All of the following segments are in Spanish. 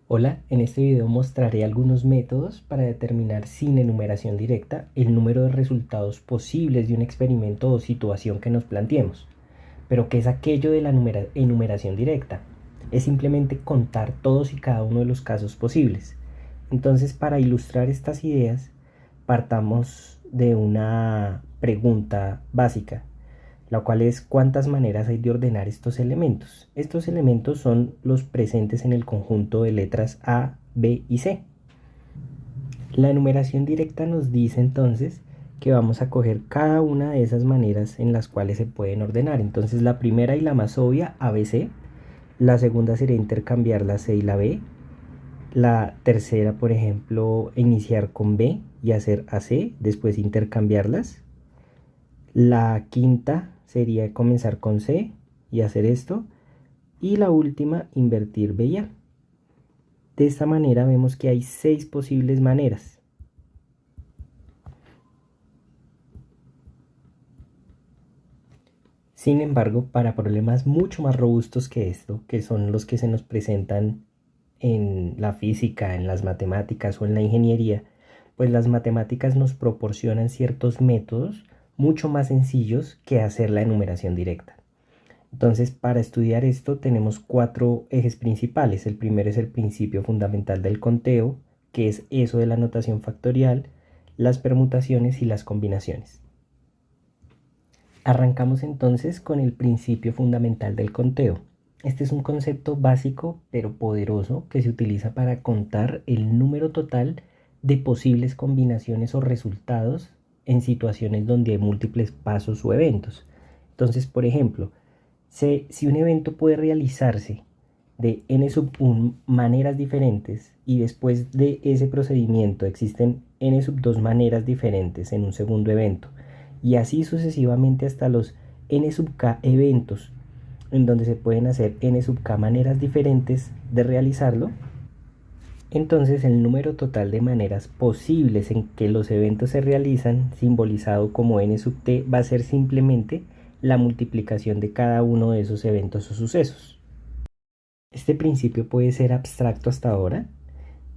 Hola, en este video mostraré algunos métodos para determinar sin enumeración directa el número de resultados posibles de un experimento o situación que nos planteemos. Pero ¿qué es aquello de la enumeración directa? Es simplemente contar todos y cada uno de los casos posibles. Entonces, para ilustrar estas ideas, partamos de una pregunta básica, la cual es cuántas maneras hay de ordenar estos elementos. Estos elementos son los presentes en el conjunto de letras A, B y C. La enumeración directa nos dice entonces que vamos a coger cada una de esas maneras en las cuales se pueden ordenar. Entonces la primera y la más obvia, ABC. La segunda sería intercambiar la C y la B. La tercera, por ejemplo, iniciar con B y hacer AC, después intercambiarlas. La quinta sería comenzar con C y hacer esto. Y la última, invertir B y A. De esta manera vemos que hay 6 posibles maneras. Sin embargo, para problemas mucho más robustos que esto, que son los que se nos presentan en la física, en las matemáticas o en la ingeniería, pues las matemáticas nos proporcionan ciertos métodos mucho más sencillos que hacer la enumeración directa. Entonces, para estudiar esto tenemos 4 ejes principales. El primero es el principio fundamental del conteo, que es eso de la notación factorial, las permutaciones y las combinaciones. Arrancamos entonces con el principio fundamental del conteo. Este es un concepto básico pero poderoso que se utiliza para contar el número total de posibles combinaciones o resultados en situaciones donde hay múltiples pasos o eventos. Entonces, por ejemplo, si un evento puede realizarse de n sub 1 maneras diferentes y después de ese procedimiento existen n sub 2 maneras diferentes en un segundo evento y así sucesivamente hasta los n sub k eventos en donde se pueden hacer n sub k maneras diferentes de realizarlo, entonces el número total de maneras posibles en que los eventos se realizan, simbolizado como n sub t, va a ser simplemente la multiplicación de cada uno de esos eventos o sucesos. Este principio puede ser abstracto hasta ahora,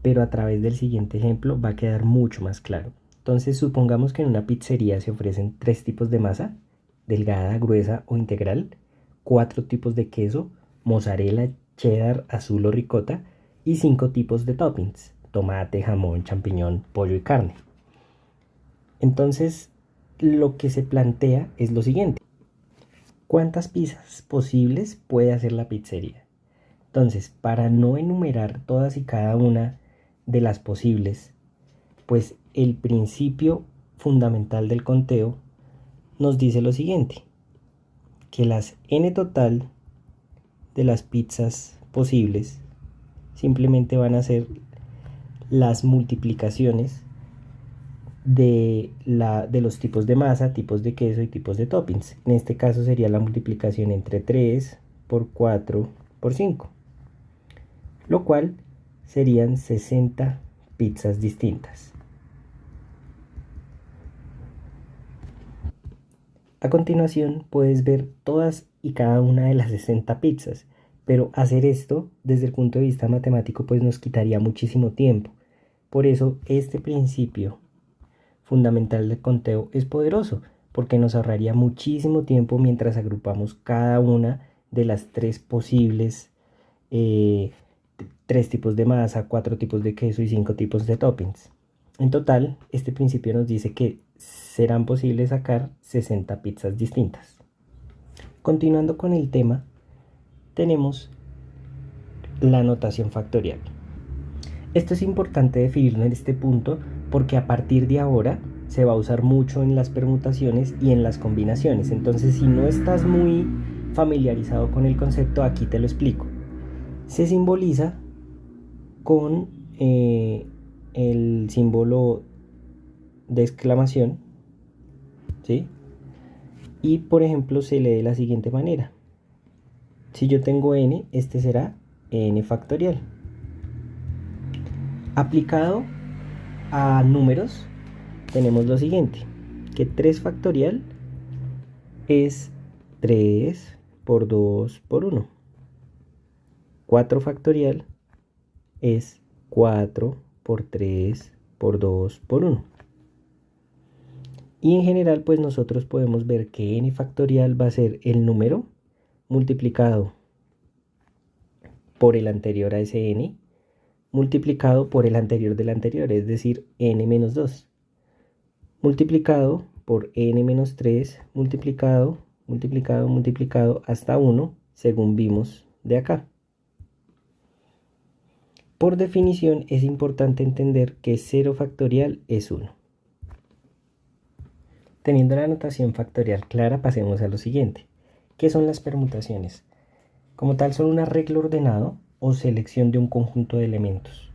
pero a través del siguiente ejemplo va a quedar mucho más claro. Entonces supongamos que en una pizzería se ofrecen 3 tipos de masa, delgada, gruesa o integral, 4 tipos de queso, mozzarella, cheddar, azul o ricota y 5 tipos de toppings, tomate, jamón, champiñón, pollo y carne. Entonces lo que se plantea es lo siguiente: ¿cuántas pizzas posibles puede hacer la pizzería? Entonces, para no enumerar todas y cada una de las posibles, pues el principio fundamental del conteo nos dice lo siguiente, que las n total de las pizzas posibles simplemente van a ser las multiplicaciones de los tipos de masa, tipos de queso y tipos de toppings. En este caso sería la multiplicación entre 3 por 4 por 5, lo cual serían 60 pizzas distintas. A continuación puedes ver todas y cada una de las 60 pizzas, pero hacer esto desde el punto de vista matemático pues nos quitaría muchísimo tiempo. Por eso este principio fundamental del conteo es poderoso, porque nos ahorraría muchísimo tiempo mientras agrupamos cada una de las 3 posibles, eh, 3 tipos de masa, 4 tipos de queso y 5 tipos de toppings. En total, este principio nos dice que serán posibles sacar 60 pizzas distintas. Continuando con el tema, tenemos la notación factorial. Esto es importante definirlo en este punto porque a partir de ahora se va a usar mucho en las permutaciones y en las combinaciones. Entonces, si no estás muy familiarizado con el concepto, aquí te lo explico. Se simboliza con el símbolo de exclamación, ¿sí? Y por ejemplo se lee de la siguiente manera: si yo tengo n, este será n factorial. Aplicado a números tenemos lo siguiente, que 3 factorial es 3 por 2 por 1. 4 factorial es 4 por 3 por 2 por 1. Y en general, pues nosotros podemos ver que n factorial va a ser el número multiplicado por el anterior a ese n, multiplicado por el anterior del anterior, es decir, n menos 2, multiplicado por n menos 3, multiplicado hasta 1, según vimos de acá. Por definición, es importante entender que 0 factorial es 1. Teniendo la notación factorial clara, pasemos a lo siguiente. ¿Qué son las permutaciones? Como tal, son un arreglo ordenado o selección de un conjunto de elementos.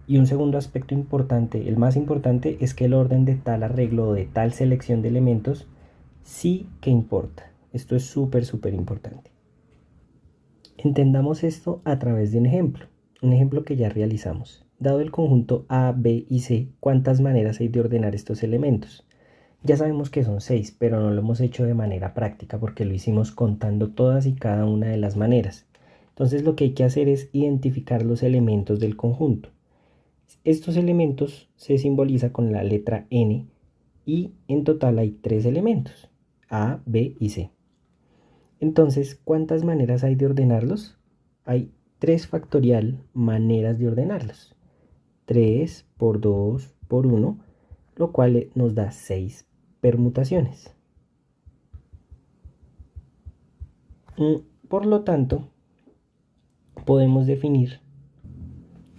Y un segundo aspecto importante, el más importante, es que el orden de tal arreglo o de tal selección de elementos sí que importa. Esto es súper importante. Entendamos esto a través de un ejemplo que ya realizamos. Dado el conjunto A, B y C, ¿cuántas maneras hay de ordenar estos elementos? Ya sabemos que son 6, pero no lo hemos hecho de manera práctica porque lo hicimos contando todas y cada una de las maneras. Entonces lo que hay que hacer es identificar los elementos del conjunto. Estos elementos se simbolizan con la letra N y en total hay 3 elementos, A, B y C. Entonces, ¿cuántas maneras hay de ordenarlos? Hay 3 factorial maneras de ordenarlos. 3 por 2 por 1, lo cual nos da 6 permutaciones. Por lo tanto, podemos definir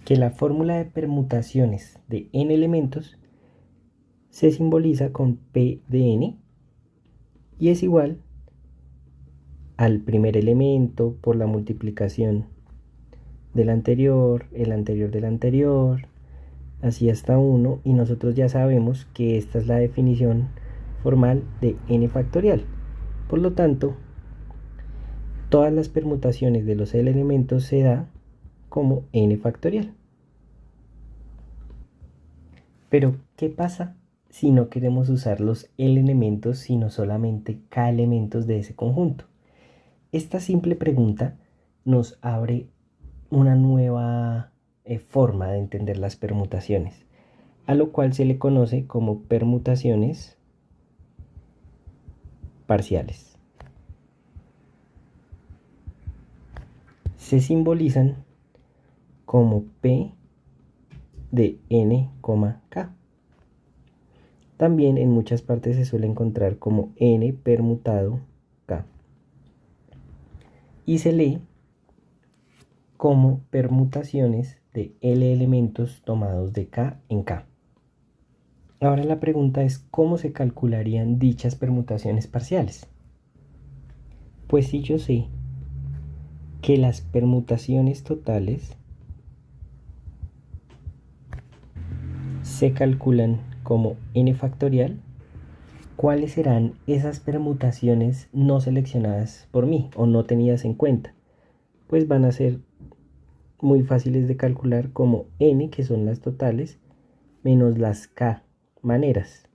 que la fórmula de permutaciones de n elementos se simboliza con P de n y es igual al primer elemento por la multiplicación del anterior, el anterior del anterior, así hasta 1, y nosotros ya sabemos que esta es la definición formal de n factorial. Por lo tanto, todas las permutaciones de los elementos se da como n factorial. Pero, ¿qué pasa si no queremos usar los elementos, sino solamente k elementos de ese conjunto? Esta simple pregunta nos abre una nueva forma de entender las permutaciones, a lo cual se le conoce como permutaciones parciales. Se simbolizan como P de n, k. También en muchas partes se suele encontrar como n permutado k. Y se lee como permutaciones de L elementos tomados de K en K. Ahora la pregunta es ¿cómo se calcularían dichas permutaciones parciales? Pues si yo sé que las permutaciones totales se calculan como n factorial, ¿cuáles serán esas permutaciones no seleccionadas por mí o no tenidas en cuenta? Pues van a ser muy fáciles de calcular como n, que son las totales, menos las k maneras,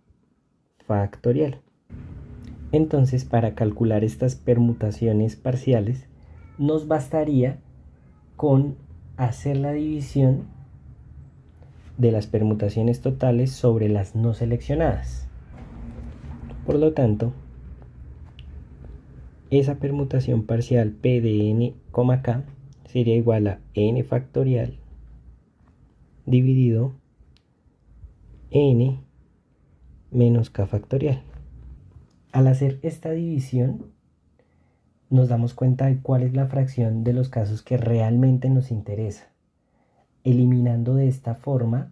factorial. Entonces, para calcular estas permutaciones parciales, nos bastaría con hacer la división de las permutaciones totales sobre las no seleccionadas. Por lo tanto, esa permutación parcial P de n, k sería igual a n factorial dividido n menos k factorial. Al hacer esta división, nos damos cuenta de cuál es la fracción de los casos que realmente nos interesa, eliminando de esta forma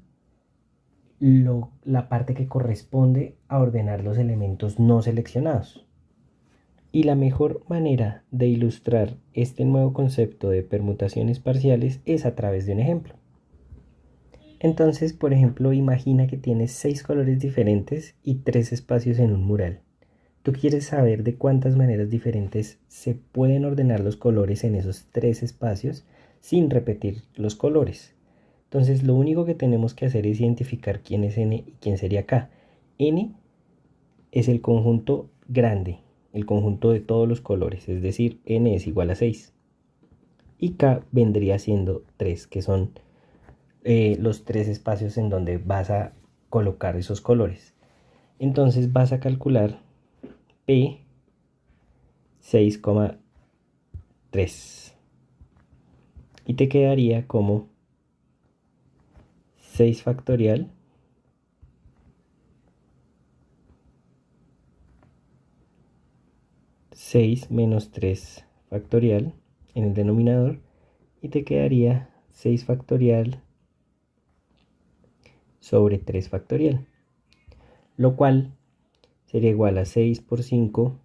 la parte que corresponde a ordenar los elementos no seleccionados. Y la mejor manera de ilustrar este nuevo concepto de permutaciones parciales es a través de un ejemplo. Entonces, por ejemplo, imagina que tienes 6 colores diferentes y 3 espacios en un mural. Tú quieres saber de cuántas maneras diferentes se pueden ordenar los colores en esos 3 espacios sin repetir los colores. Entonces, lo único que tenemos que hacer es identificar quién es n y quién sería k. N es el conjunto grande, el conjunto de todos los colores, es decir, n es igual a 6. Y k vendría siendo 3, que son los tres espacios en donde vas a colocar esos colores. Entonces vas a calcular P 6,3 y te quedaría como 6 factorial menos 3 factorial en el denominador y te quedaría 6 factorial sobre 3 factorial, lo cual sería igual a 6 por 5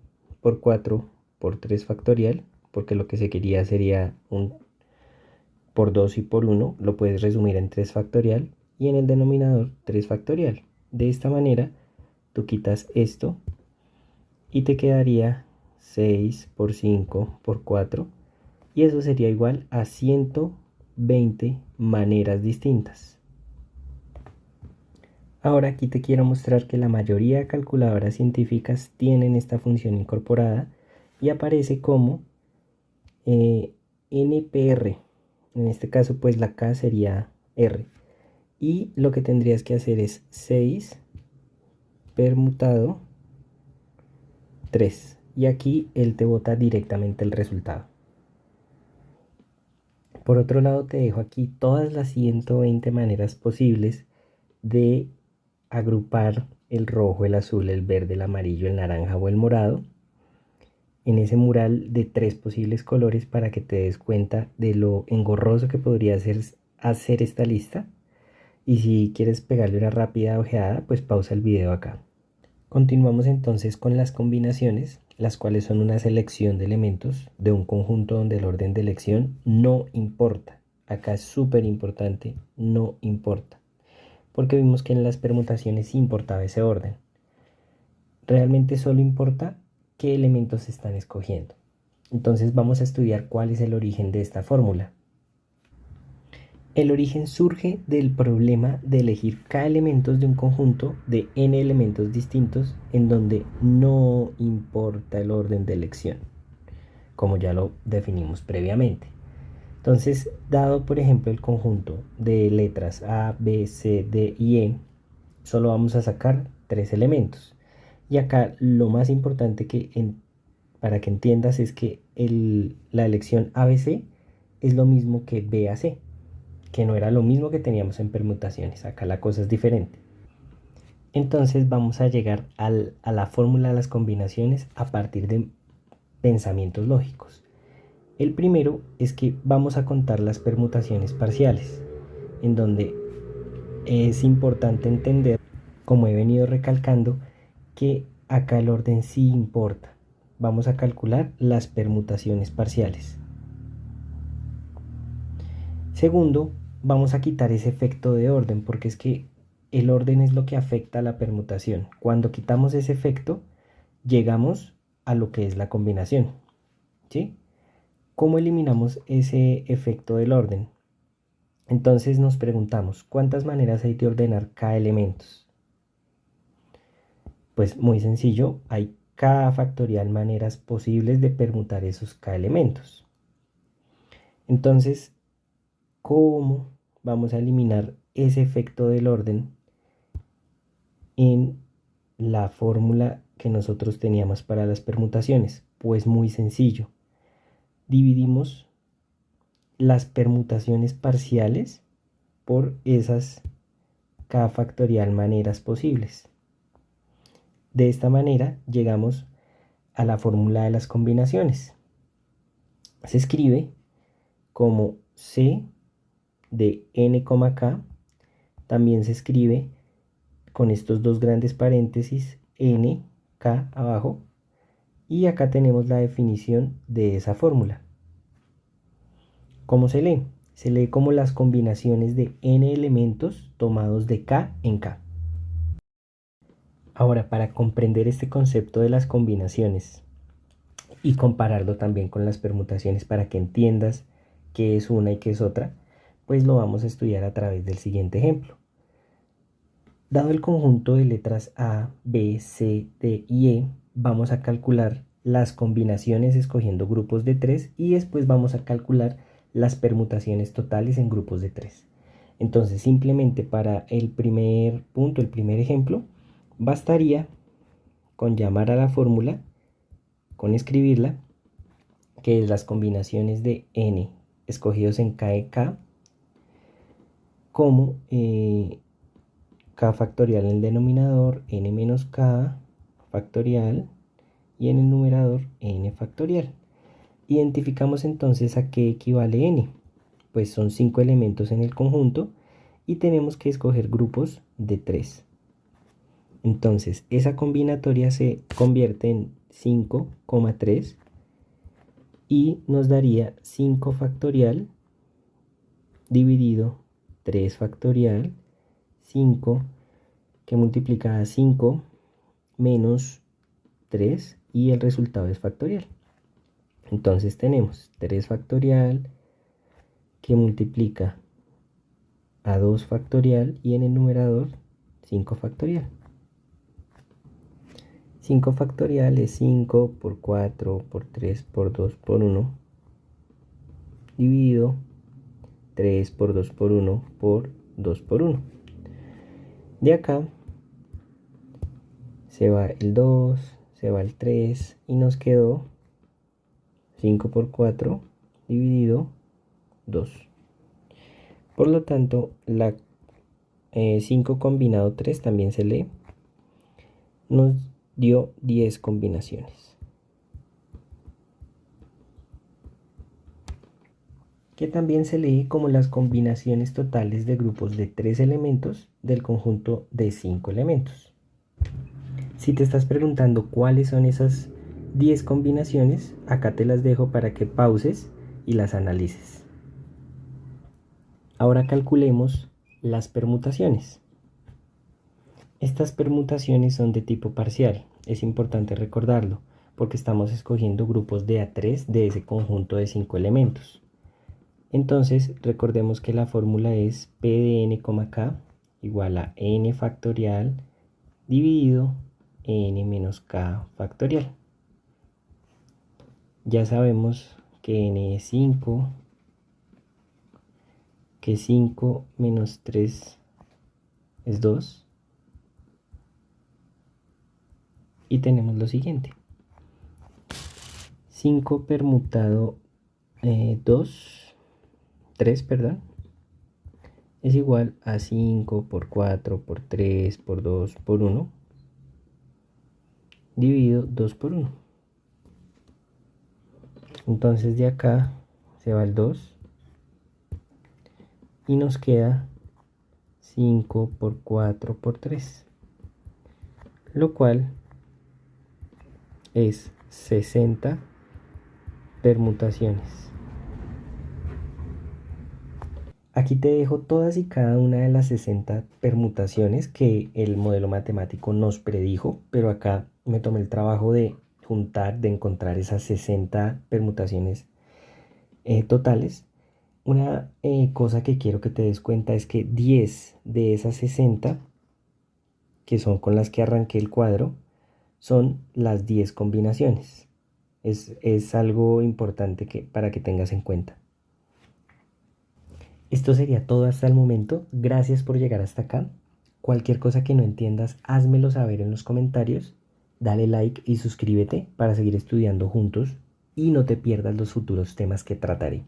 por 4 por 3 factorial, porque lo que se quería sería un por 2 y por 1, lo puedes resumir en 3 factorial y en el denominador 3 factorial. De esta manera tú quitas esto y te quedaría 6 por 5 por 4 y eso sería igual a 120 maneras distintas. Ahora aquí te quiero mostrar que la mayoría de calculadoras científicas tienen esta función incorporada y aparece como NPR. En este caso pues la K sería R. Y lo que tendrías que hacer es 6 permutado 3. Y aquí él te bota directamente el resultado. Por otro lado te dejo aquí todas las 120 maneras posibles de agrupar el rojo, el azul, el verde, el amarillo, el naranja o el morado en ese mural de 3 posibles colores para que te des cuenta de lo engorroso que podría ser hacer esta lista. Y si quieres pegarle una rápida ojeada, pues pausa el video acá. Continuamos entonces con las combinaciones, las cuales son una selección de elementos de un conjunto donde el orden de elección no importa. Acá es súper importante, no importa. Porque vimos que en las permutaciones sí importaba ese orden. Realmente solo importa qué elementos se están escogiendo. Entonces vamos a estudiar cuál es el origen de esta fórmula. El origen surge del problema de elegir k elementos de un conjunto de n elementos distintos en donde no importa el orden de elección, como ya lo definimos previamente. Entonces, dado por ejemplo el conjunto de letras A, B, C, D y E, solo vamos a sacar 3 elementos. Y acá lo más importante para que entiendas es que la elección ABC es lo mismo que B a C, que no era lo mismo que teníamos en permutaciones. Acá la cosa es diferente. Entonces vamos a llegar a la fórmula de las combinaciones a partir de pensamientos lógicos. El primero es que vamos a contar las permutaciones parciales, en donde es importante entender, como he venido recalcando, que acá el orden sí importa. Vamos a calcular las permutaciones parciales. Segundo, vamos a quitar ese efecto de orden, porque es que el orden es lo que afecta a la permutación. Cuando quitamos ese efecto, llegamos a lo que es la combinación, ¿sí? ¿Cómo eliminamos ese efecto del orden? Entonces nos preguntamos, ¿cuántas maneras hay de ordenar k elementos? Pues muy sencillo, hay k factorial maneras posibles de permutar esos k elementos. Entonces, ¿cómo vamos a eliminar ese efecto del orden en la fórmula que nosotros teníamos para las permutaciones? Pues muy sencillo. Dividimos las permutaciones parciales por esas k factorial maneras posibles. De esta manera llegamos a la fórmula de las combinaciones. Se escribe como C de n, k. También se escribe con estos dos grandes paréntesis n, k abajo. Y acá tenemos la definición de esa fórmula. ¿Cómo se lee? Se lee como las combinaciones de n elementos tomados de k en k. Ahora, para comprender este concepto de las combinaciones y compararlo también con las permutaciones para que entiendas qué es una y qué es otra, pues lo vamos a estudiar a través del siguiente ejemplo. Dado el conjunto de letras A, B, C, D y E, vamos a calcular las combinaciones escogiendo grupos de 3 y después vamos a calcular las permutaciones totales en grupos de 3. Entonces, simplemente para el primer punto, el primer ejemplo, bastaría con llamar a la fórmula, con escribirla, que es las combinaciones de n escogidos en K de K, como K factorial en el denominador, n menos K factorial, y en el numerador n factorial. Identificamos entonces a qué equivale n. Pues son 5 elementos en el conjunto y tenemos que escoger grupos de 3. Entonces esa combinatoria se convierte en 5,3 y nos daría 5 factorial dividido 3 factorial, 5 que multiplica a 5 menos 3 y el resultado es factorial. Entonces tenemos 3 factorial que multiplica a 2 factorial y en el numerador 5 factorial. 5 factorial es 5 por 4 por 3 por 2 por 1 dividido 3 por 2 por 1 por 2 por 1. De acá se va el 2, se va el 3 y nos quedó 5 por 4 dividido 2. Por lo tanto, la 5 combinado 3 también se lee. Nos dio 10 combinaciones. Que también se lee como las combinaciones totales de grupos de 3 elementos del conjunto de 5 elementos. Si te estás preguntando cuáles son esas 10 combinaciones, acá te las dejo para que pauses y las analices. Ahora calculemos las permutaciones. Estas permutaciones son de tipo parcial, es importante recordarlo, porque estamos escogiendo grupos de A3 de ese conjunto de 5 elementos. Entonces, recordemos que la fórmula es P de n, K igual a n factorial dividido n menos k factorial. Ya sabemos que n es 5, que 5 menos 3 es 2. Y tenemos lo siguiente. 5 permutado 3, perdón, es igual a 5 por 4 por 3 por 2 por 1 dividido 2 por 1. Entonces de acá se va el 2 y nos queda 5 por 4 por 3, lo cual es 60 permutaciones. Aquí te dejo todas y cada una de las 60 permutaciones que el modelo matemático nos predijo, pero acá me tomé el trabajo de juntar, de encontrar esas 60 permutaciones totales. Una cosa que quiero que te des cuenta es que 10 de esas 60, que son con las que arranqué el cuadro, son las 10 combinaciones. Es algo importante para que tengas en cuenta. Esto sería todo hasta el momento. Gracias por llegar hasta acá. Cualquier cosa que no entiendas, házmelo saber en los comentarios. Dale like y suscríbete para seguir estudiando juntos y no te pierdas los futuros temas que trataré.